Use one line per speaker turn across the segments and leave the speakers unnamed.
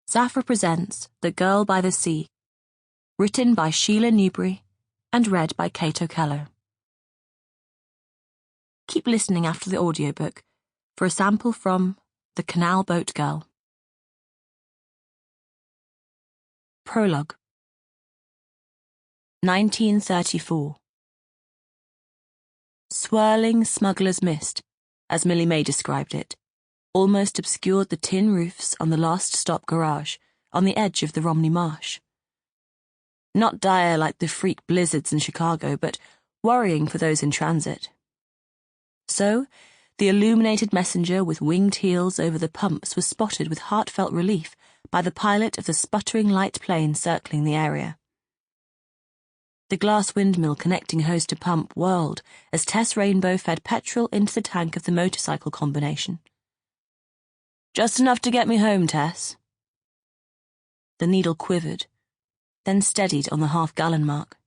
Zafra presents The Girl by the Sea, written by Sheila Newbury and read by Kate Okello. Keep listening after the audiobook for a sample from The Canal Boat Girl. Prologue. 1934. Swirling smuggler's mist, as Millie May described it, almost obscured the tin roofs on the last stop garage on the edge of the Romney Marsh. Not dire like the freak blizzards in Chicago, but worrying for those in transit. So, the illuminated messenger with winged heels over the pumps was spotted with heartfelt relief by the pilot of the sputtering light plane circling the area. The glass windmill connecting hose to pump whirled as Tess Rainbow fed petrol into the tank of the motorcycle combination. "Just enough to get me home, Tess." The needle quivered, then steadied on the half-gallon mark.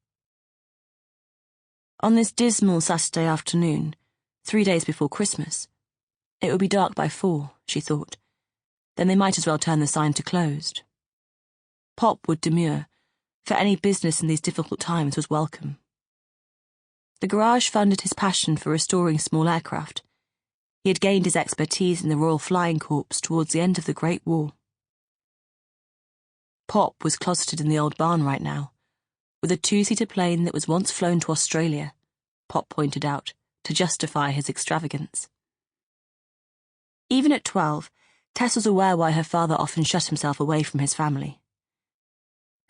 On this dismal Saturday afternoon, 3 days before Christmas, it would be dark by 4, she thought. Then they might as well turn the sign to closed. Pop would demur, for any business in these difficult times was welcome. The garage funded his passion for restoring small aircraft. He had gained his expertise in the Royal Flying Corps towards the end of the Great War. Pop was closeted in the old barn right now, with a 2-seater plane that was once flown to Australia, Pop pointed out, to justify his extravagance. Even at 12, Tess was aware why her father often shut himself away from his family.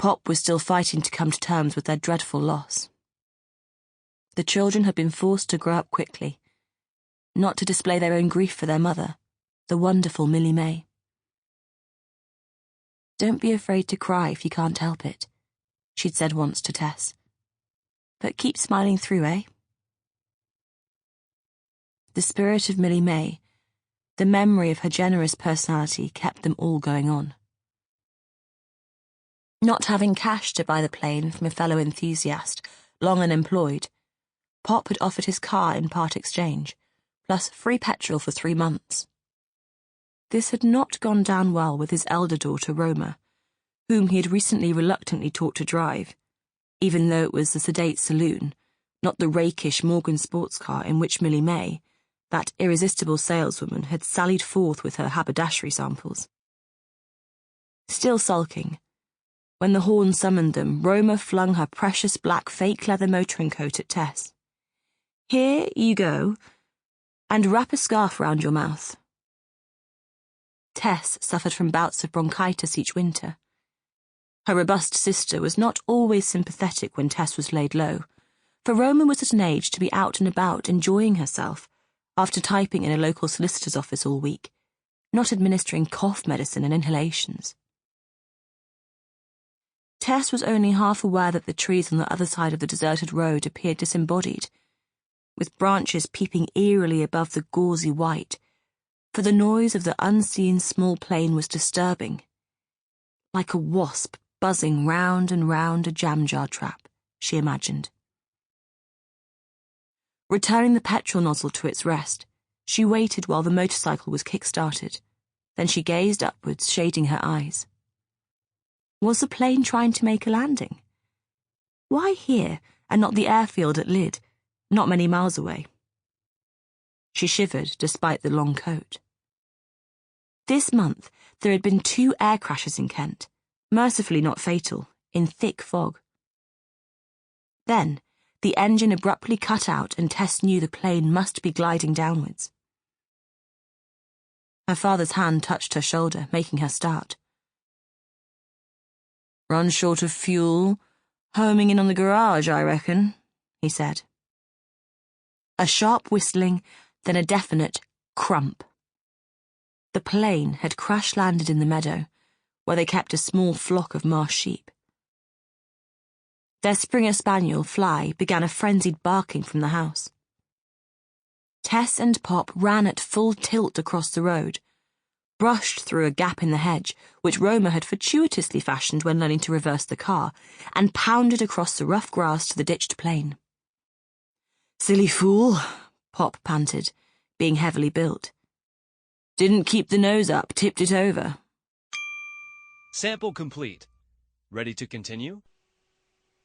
Pop was still fighting to come to terms with their dreadful loss. The children had been forced to grow up quickly, not to display their own grief for their mother, the wonderful Millie May. "Don't be afraid to cry if you can't help it," she'd said once to Tess. "But keep smiling through, eh?" The spirit of Millie May, the memory of her generous personality kept them all going on. Not having cash to buy the plane from a fellow enthusiast, long unemployed, Pop had offered his car in part exchange, plus free petrol for 3 months. This had not gone down well with his elder daughter, Roma, whom he had recently reluctantly taught to drive, even though it was the sedate saloon, not the rakish Morgan sports car in which Millie May, that irresistible saleswoman, had sallied forth with her haberdashery samples. Still sulking, when the horn summoned them, Roma flung her precious black fake leather motoring coat at Tess. "Here you go, and wrap a scarf round your mouth." Tess suffered from bouts of bronchitis each winter. Her robust sister was not always sympathetic when Tess was laid low, for Roma was at an age to be out and about enjoying herself after typing in a local solicitor's office all week, not administering cough medicine and inhalations. Tess was only half aware that the trees on the other side of the deserted road appeared disembodied, with branches peeping eerily above the gauzy white, for the noise of the unseen small plane was disturbing, like a wasp buzzing round and round a jam-jar trap, she imagined. Returning the petrol nozzle to its rest, she waited while the motorcycle was kick-started. Then she gazed upwards, shading her eyes. Was the plane trying to make a landing? Why here, and not the airfield at Lydd, not many miles away? She shivered despite the long coat. This month there had been 2 air crashes in Kent, mercifully not fatal, in thick fog. Then the engine abruptly cut out and Tess knew the plane must be gliding downwards. Her father's hand touched her shoulder, making her start. "Run short of fuel, homing in on the garage, I reckon," he said. A sharp whistling, then a definite crump. The plane had crash-landed in the meadow, where they kept a small flock of marsh sheep. Their Springer Spaniel, Fly, began a frenzied barking from the house. Tess and Pop ran at full tilt across the road, brushed through a gap in the hedge, which Roma had fortuitously fashioned when learning to reverse the car, and pounded across the rough grass to the ditched plane. "Silly fool," Pop panted, being heavily built. "Didn't keep the nose up, tipped it over."
Sample complete. Ready to continue?